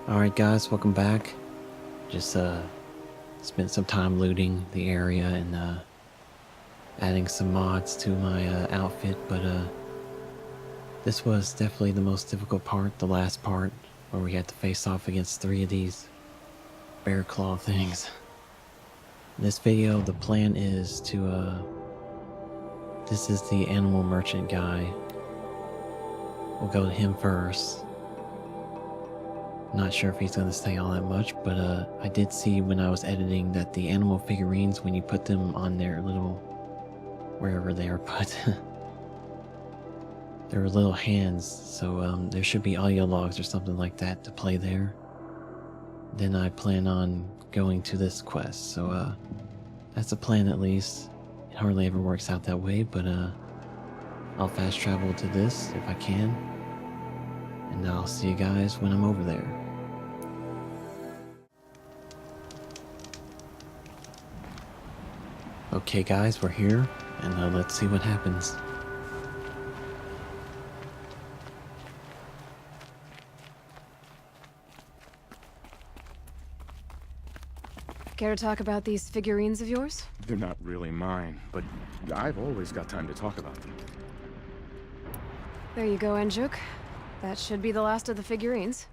Alright guys, welcome back. Just spent some time looting the area and adding some mods to my outfit, but this was definitely the most difficult part, the last part, where we had to face off against 3 of these bear claw things. In this video, the plan is to this is the animal merchant guy. We'll go to him first. Not sure if he's going to stay all that much, but I did see when I was editing that the animal figurines, when you put them on their little, wherever they are put, their little hands, so there should be audio logs or something like that to play there. Then I plan on going to this quest, so that's the plan at least. It hardly ever works out that way, but I'll fast travel to this if I can, and I'll see you guys when I'm over there. Okay guys, we're here, and let's see what happens. Care to talk about these figurines of yours? They're not really mine, but I've always got time to talk about them. There you go, Enjuk. That should be the last of the figurines.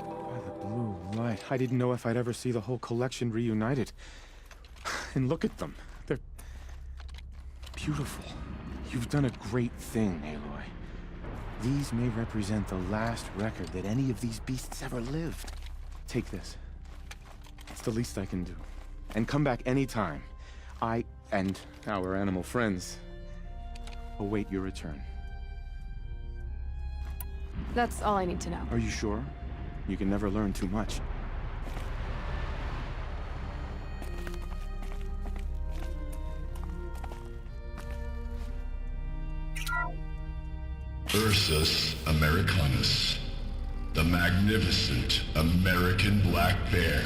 By the blue light, I didn't know if I'd ever see the whole collection reunited. And look at them. They're beautiful. You've done a great thing, Aloy. These may represent the last record that any of these beasts ever lived. Take this. It's the least I can do. And come back anytime. I and our animal friends await your return. That's all I need to know. Are you sure? You can never learn too much. Ursus americanus, the magnificent American black bear.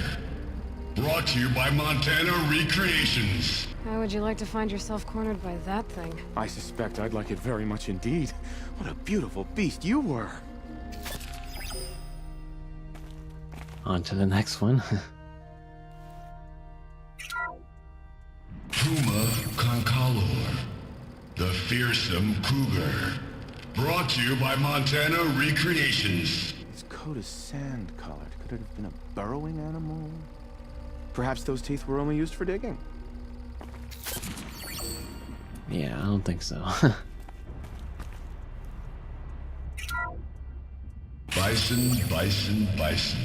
Brought to you by Montana Recreations. How would you like to find yourself cornered by that thing? I suspect I'd like it very much indeed. What a beautiful beast you were. On to the next one. Puma concalor, the fearsome cougar. Brought to you by Montana Recreations. His coat is sand-colored. Could it have been a burrowing animal? Perhaps those teeth were only used for digging. Yeah, I don't think so. Bison, bison, bison.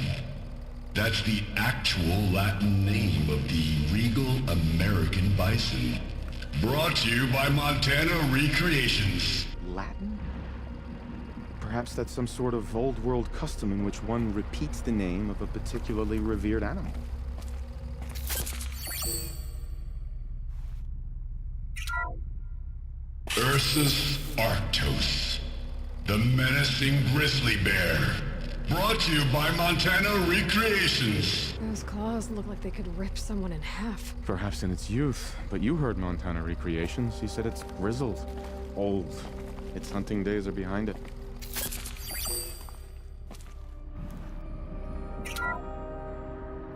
That's the actual Latin name of the regal American bison. Brought to you by Montana Recreations. Latin? Perhaps that's some sort of old-world custom in which one repeats the name of a particularly revered animal. Ursus arctos, the menacing grizzly bear. Brought to you by Montana Recreations. Those claws look like they could rip someone in half. Perhaps in its youth, but you heard Montana Recreations. He said it's grizzled, old. Its hunting days are behind it.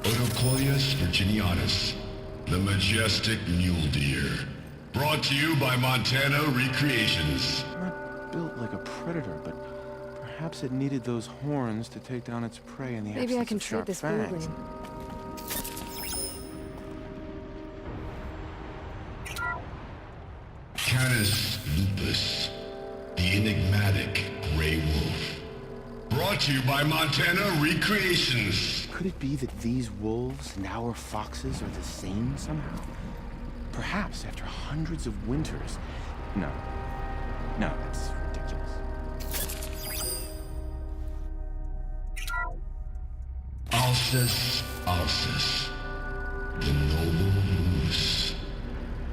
Odocoius virginianus, the majestic mule deer. Brought to you by Montana Recreations. Not built like a predator, but perhaps it needed those horns to take down its prey in the Maybe I absence can of trade sharp this fangs. blue Canis lupus, the enigmatic gray wolf. Brought to you by Montana Recreations. Could it be that these wolves and our foxes are the same somehow? Perhaps after hundreds of winters. No. No, that's ridiculous. Alces alces, the noble moose.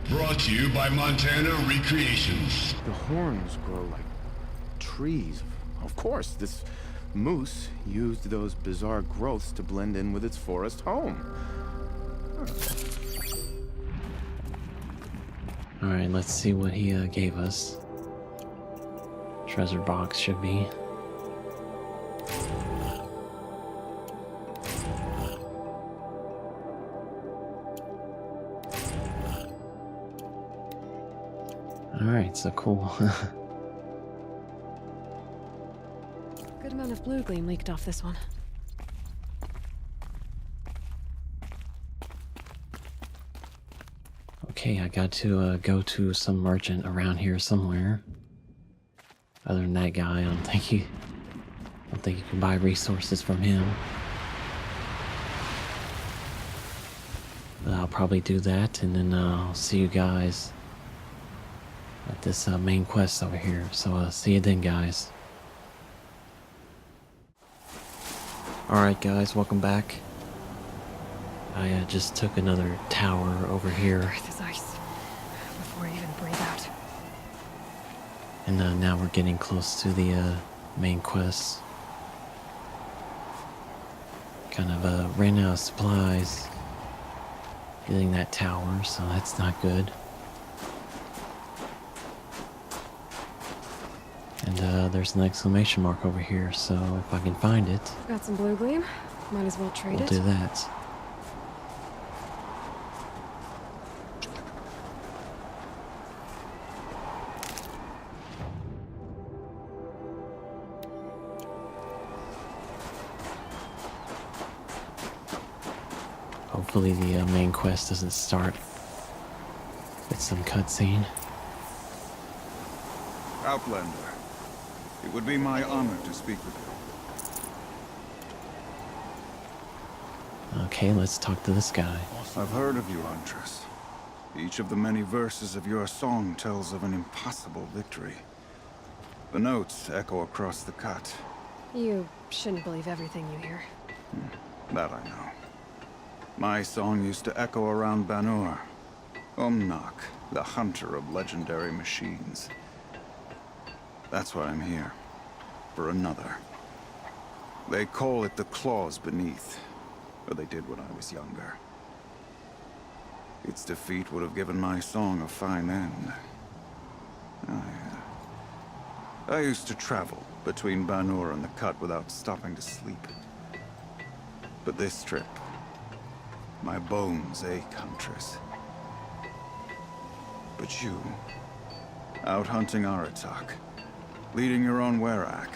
Brought to you by Montana Recreations. The horns grow like trees. Of course, this moose used those bizarre growths to blend in with its forest home. Huh. Alright, let's see what he gave us. Treasure box should be. Alright, so cool. Good amount of blue gleam leaked off this one. Okay, I got to go to some merchant around here somewhere. Other than that guy, I don't think you can buy resources from him. But I'll probably do that, and then I'll see you guys at this main quest over here. So see you then, guys. Alright guys, welcome back. I just took another tower over here. Breath is ice. Before I even breathe out. And now we're getting close to the main quest. Kind of ran out of supplies getting that tower, so that's not good. And there's an exclamation mark over here, so if I can find it, Got some blue gleam. Might as well trade we'll it. do that. Hopefully the main quest doesn't start with some cutscene. Outlander, it would be my honor to speak with you. Okay, let's talk to this guy. I've heard of you, Huntress. Each of the many verses of your song tells of an impossible victory. The notes echo across the cut. You shouldn't believe everything you hear. That I know. My song used to echo around Banur. Umnak, the hunter of legendary machines. That's why I'm here. For another. They call it the claws beneath. Or they did when I was younger. Its defeat would have given my song a fine end. I used to travel between Banur and the Cut without stopping to sleep. But this trip, my bones ache, Huntress. But you, out hunting Aratak, leading your own Werak.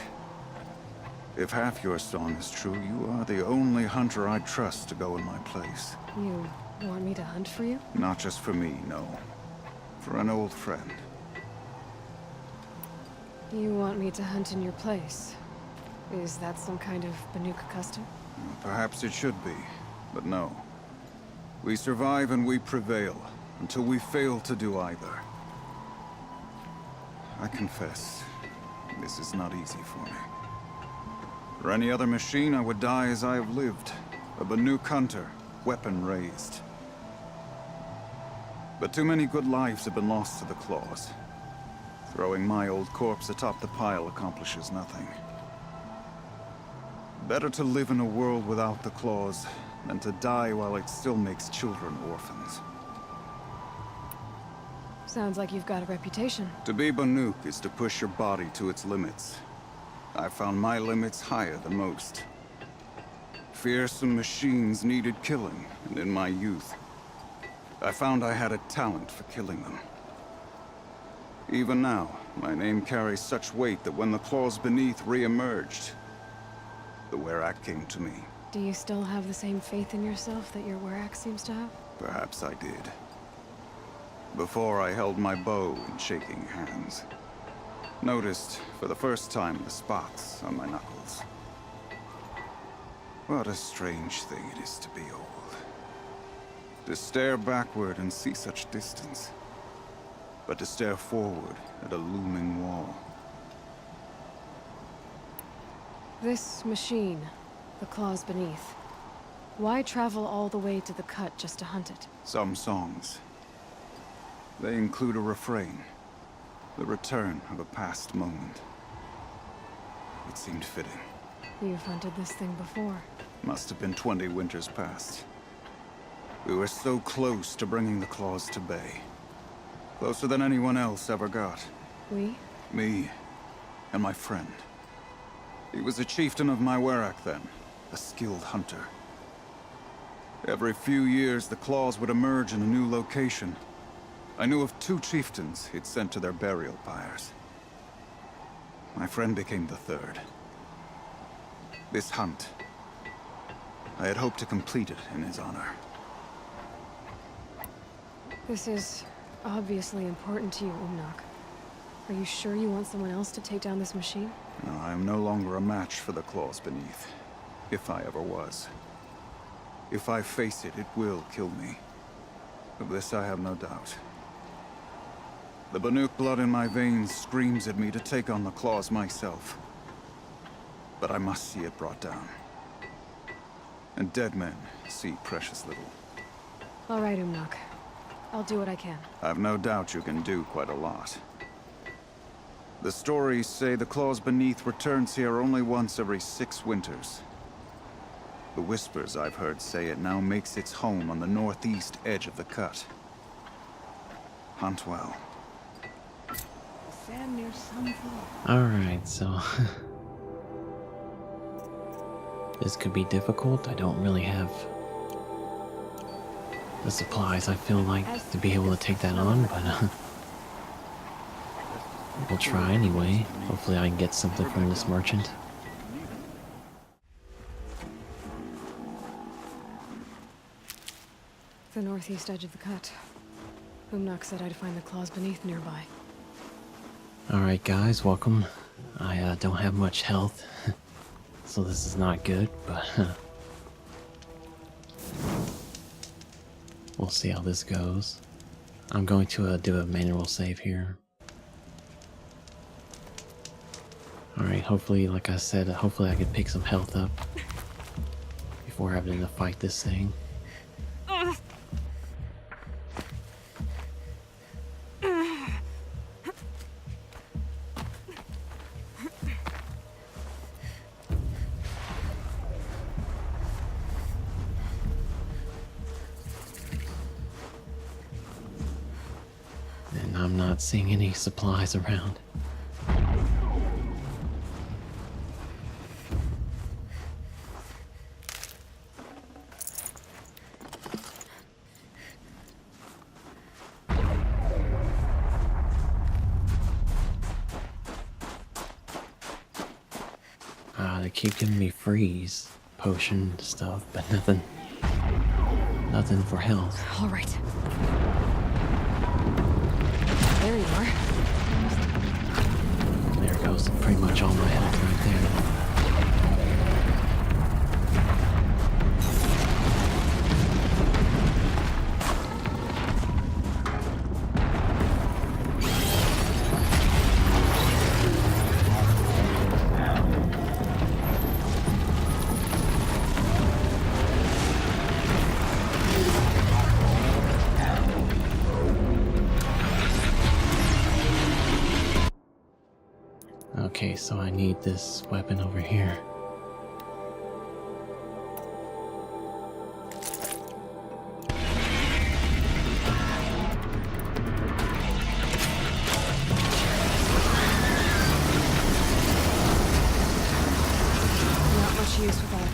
If half your song is true, you are the only hunter I'd trust to go in my place. You want me to hunt for you? Not just for me, no. For an old friend. You want me to hunt in your place? Is that some kind of Banuk custom? Perhaps it should be, but no. We survive and we prevail, until we fail to do either. I confess, this is not easy for me. For any other machine, I would die as I have lived. A Banuk hunter, weapon raised. But too many good lives have been lost to the claws. Throwing my old corpse atop the pile accomplishes nothing. Better to live in a world without the claws than to die while it still makes children orphans. Sounds like you've got a reputation. To be Banuk is to push your body to its limits. I found my limits higher than most. Fearsome machines needed killing, and in my youth, I found I had a talent for killing them. Even now, my name carries such weight that when the claws beneath re-emerged, the Werak came to me. Do you still have the same faith in yourself that your Werak seems to have? Perhaps I did. Before I held my bow in shaking hands. Noticed, for the first time, the spots on my knuckles. What a strange thing it is to be old. To stare backward and see such distance. But to stare forward at a looming wall. This machine, the claws beneath. Why travel all the way to the Cut just to hunt it? Some songs. They include a refrain. The return of a past moment. It seemed fitting. You've hunted this thing before. Must have been 20 winters past. We were so close to bringing the claws to bay. Closer than anyone else ever got. We? Me and my friend. He was a chieftain of my Werak then, a skilled hunter. Every few years, the claws would emerge in a new location. I knew of 2 chieftains he'd sent to their burial pyres. My friend became the 3rd. This hunt, I had hoped to complete it in his honor. This is obviously important to you, Umnak. Are you sure you want someone else to take down this machine? No, I am no longer a match for the claws beneath, if I ever was. If I face it, it will kill me. Of this I have no doubt. The Banuk blood in my veins screams at me to take on the claws myself. But I must see it brought down. And dead men see precious little. All right, Umnak. I'll do what I can. I've no doubt you can do quite a lot. The stories say the claws beneath returns here only once every 6 winters. The whispers I've heard say it now makes its home on the northeast edge of the cut. Hunt well. Alright, so... this could be difficult. I don't really have the supplies I feel like to be able to take that on, but we'll try anyway. Hopefully I can get something from this merchant. The northeast edge of the cut. Umnak said I'd find the claws beneath nearby. Alright guys, welcome. I don't have much health, so this is not good, but we'll see how this goes. I'm going to do a manual save here. Alright, hopefully, like I said, hopefully I can pick some health up before having to fight this thing. And I'm not seeing any supplies around. They keep giving me freeze potion stuff, but nothing for health. All right. There you are. There goes pretty much all my health right there. Okay, so I need this weapon over here. Not much use without it.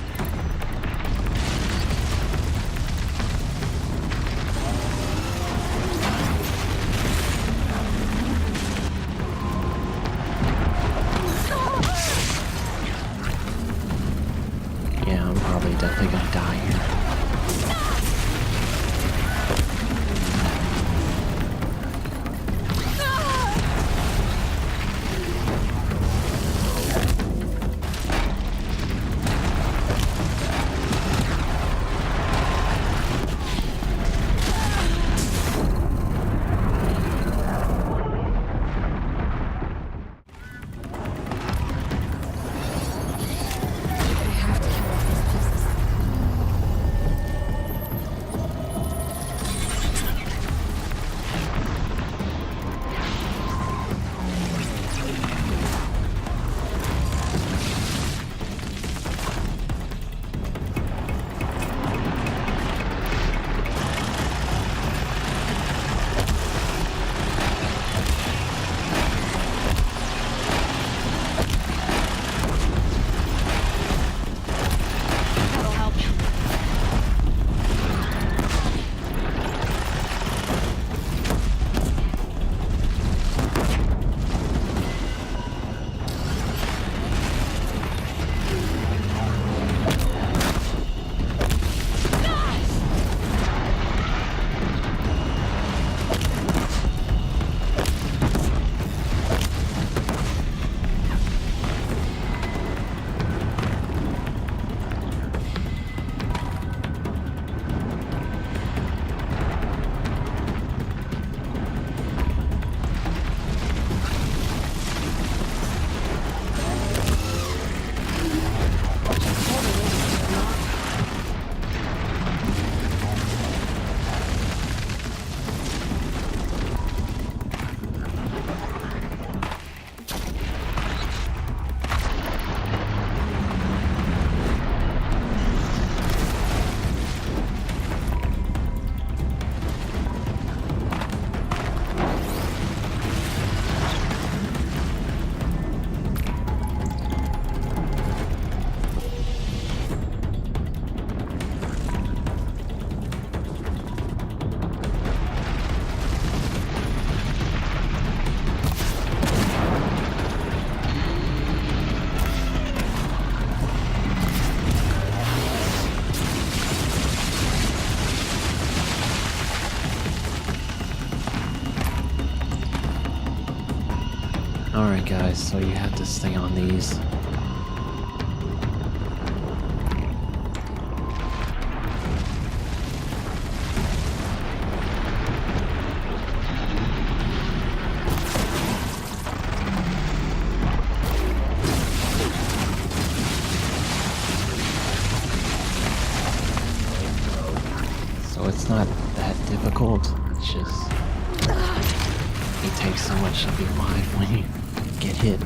Alright guys, so you have to stay on these. So it's not that difficult, it's just it takes so much of your life when you get hit.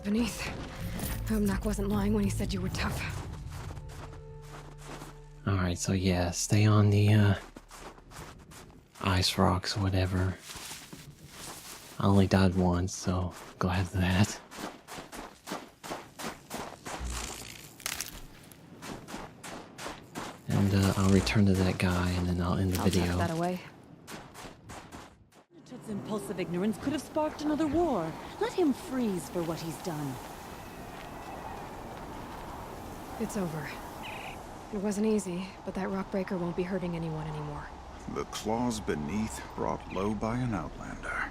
Beneath. Umnak wasn't lying when he said you were tough. Alright, so yeah, stay on the ice rocks or whatever. I only died once, so glad for that. And I'll return to that guy and then I'll end the video. Tuck that away. Toots' impulsive ignorance could have sparked another war. Let him freeze for what he's done. It's over. It wasn't easy, but that rock breaker won't be hurting anyone anymore. The claws beneath brought low by an outlander.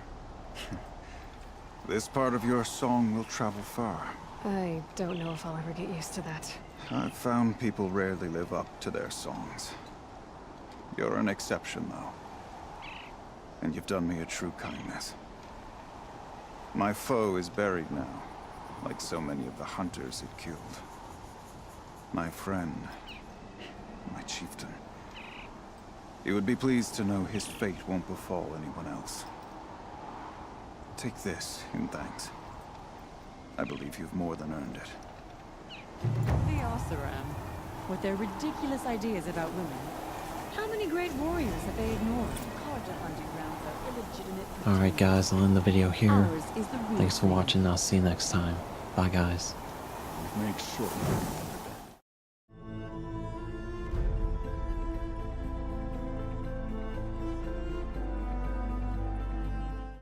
This part of your song will travel far. I don't know if I'll ever get used to that. I've found people rarely live up to their songs. You're an exception, though. And you've done me a true kindness. My foe is buried now, like so many of the hunters it killed. My friend, my chieftain. He would be pleased to know his fate won't befall anyone else. Take this in thanks. I believe you've more than earned it. The Oseram, with their ridiculous ideas about women. How many great warriors have they ignored? Carja hunting grounds are illegitimate. Alright guys, I'll end the video here. Ours is the real Thanks for thing. watching, I'll see you next time. Bye guys. Make sure.